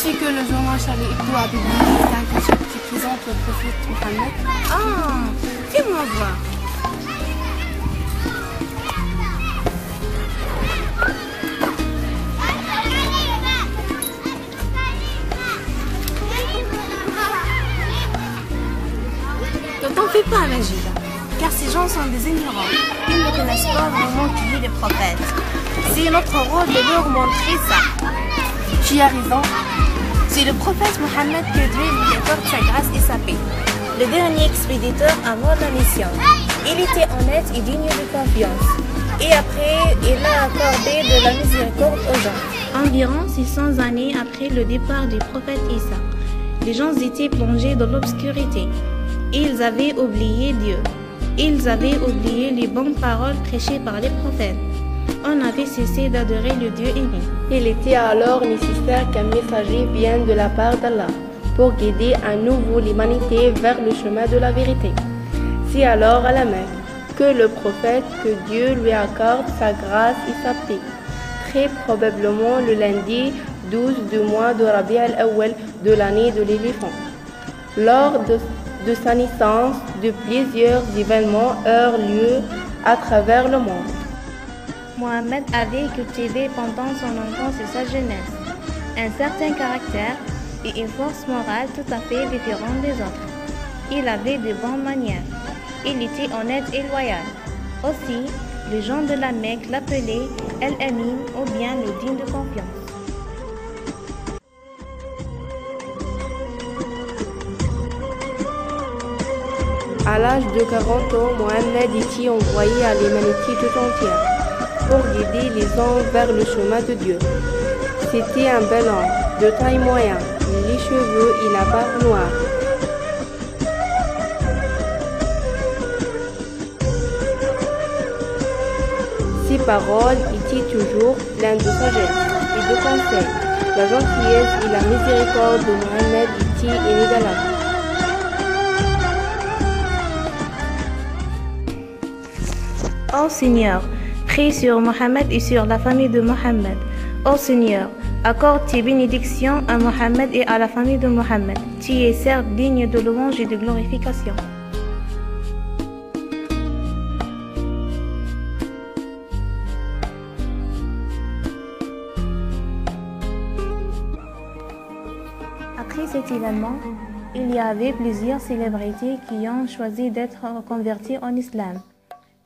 sais que le journal Charlie Hebdo a publié un t-shirt qui présente le prophète Mohammed. Ah, fais-moi voir. Ne t'en fais pas, Majida, car ces gens sont des ignorants. Ils ne connaissent pas vraiment qui est le prophète. C'est notre rôle de leur montrer ça. Tu as raison. C'est le prophète Mohammed que Dieu lui accorde sa grâce et sa paix. Le dernier expéditeur à mort la mission. Il était honnête et digne de confiance. Et après, il a accordé de la miséricorde aux gens. Environ 600 années après le départ du prophète Issa, les gens étaient plongés dans l'obscurité. Ils avaient oublié Dieu. Ils avaient oublié les bonnes paroles prêchées par les prophètes. On avait cessé d'adorer le Dieu aimé. Il était alors nécessaire qu'un messager vienne de la part d'Allah pour guider à nouveau l'humanité vers le chemin de la vérité. C'est alors à la Mecque que le prophète, que Dieu lui accorde sa grâce et sa paix. Très probablement le lundi 12 du mois de Rabi al-Awwal de l'année de l'éléphant. Lors de sa naissance, de plusieurs événements eurent lieu à travers le monde. Mohammed avait cultivé pendant son enfance et sa jeunesse un certain caractère et une force morale tout à fait différente des autres. Il avait de bonnes manières. Il était honnête et loyal. Aussi, les gens de la Mecque l'appelaient El-Amin ou bien le digne de confiance. À l'âge de 40 ans, Mohammed était envoyé à l'humanité tout entière pour guider les hommes vers le chemin de Dieu. C'était un bel homme, de taille moyenne, les cheveux et la barbe noire. Ses paroles étaient toujours pleines de sagesse et de conseils. La gentillesse et la miséricorde de Mohammed étaient inégalables. Ô Seigneur, prie sur Mohammed et sur la famille de Mohammed. Ô Seigneur, accorde tes bénédictions à Mohammed et à la famille de Mohammed. Tu es certes digne de louange et de glorification. Après cet événement, il y avait plusieurs célébrités qui ont choisi d'être converties en islam,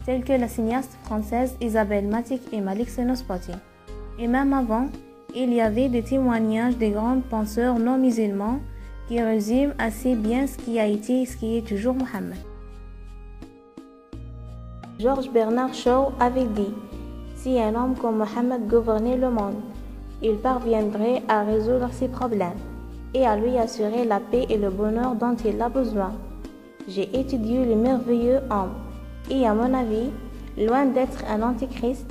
telles que la cinéaste française Isabelle Matic et Malik Senospati. Et même avant, il y avait des témoignages des grands penseurs non musulmans qui résument assez bien ce qui a été et ce qui est toujours Mohammed. George Bernard Shaw avait dit: si un homme comme Mohammed gouvernait le monde, il parviendrait à résoudre ses problèmes et à lui assurer la paix et le bonheur dont il a besoin. J'ai étudié le merveilleux homme. Et à mon avis, loin d'être un antichrist,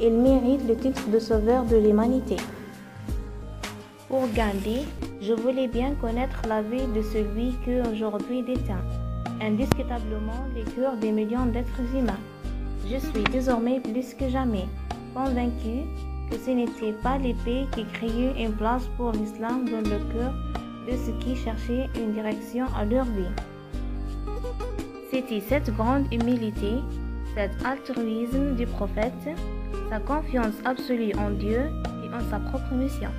il mérite le titre de sauveur de l'humanité. Pour Gandhi, je voulais bien connaître la vie de celui qui aujourd'hui détient indiscutablement les cœurs des millions d'êtres humains. Je suis désormais plus que jamais convaincu que ce n'était pas l'épée qui créait une place pour l'islam dans le cœur de ceux qui cherchaient une direction à leur vie. C'était cette grande humilité, cet altruisme du prophète, sa confiance absolue en Dieu et en sa propre mission.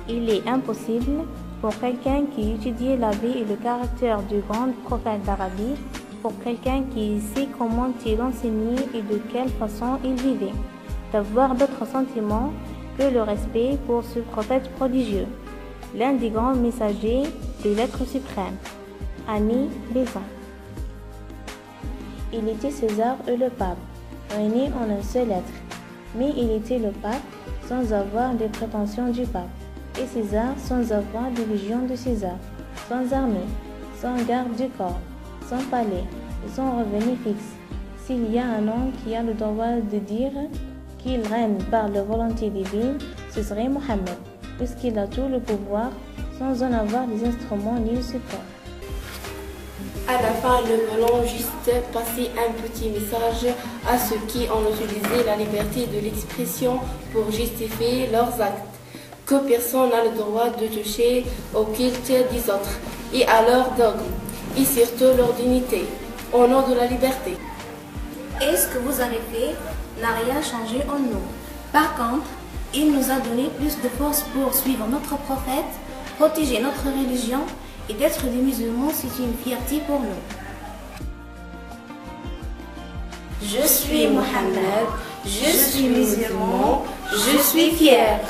Il est impossible pour quelqu'un qui étudie la vie et le caractère du grand prophète d'Arabie, pour quelqu'un qui sait comment il enseignait et de quelle façon il vivait, d'avoir d'autres sentiments que le respect pour ce prophète prodigieux, l'un des grands messagers des lettres suprêmes. Annie Besant. Il était César et le pape, réunis en une seule lettre, mais il était le pape sans avoir des prétentions du pape, et César sans avoir des légions de César, sans armée, sans garde du corps, sans palais et sans revenu fixe. S'il y a un homme qui a le droit de dire qu'il règne par la volonté divine, ce serait Mohammed, puisqu'il a tout le pouvoir sans en avoir les instruments ni le support. À la fin, nous voulons juste passer un petit message à ceux qui ont utilisé la liberté de l'expression pour justifier leurs actes. que personne n'a le droit de toucher au culte des autres et à leurs dogmes, et surtout leur dignité, au nom de la liberté. Et ce que vous avez fait n'a rien changé en nous. Par contre, il nous a donné plus de force pour suivre notre prophète, protéger notre religion et d'être des musulmans, c'est une fierté pour nous. Je suis Mohammed, je suis musulman, je suis fier.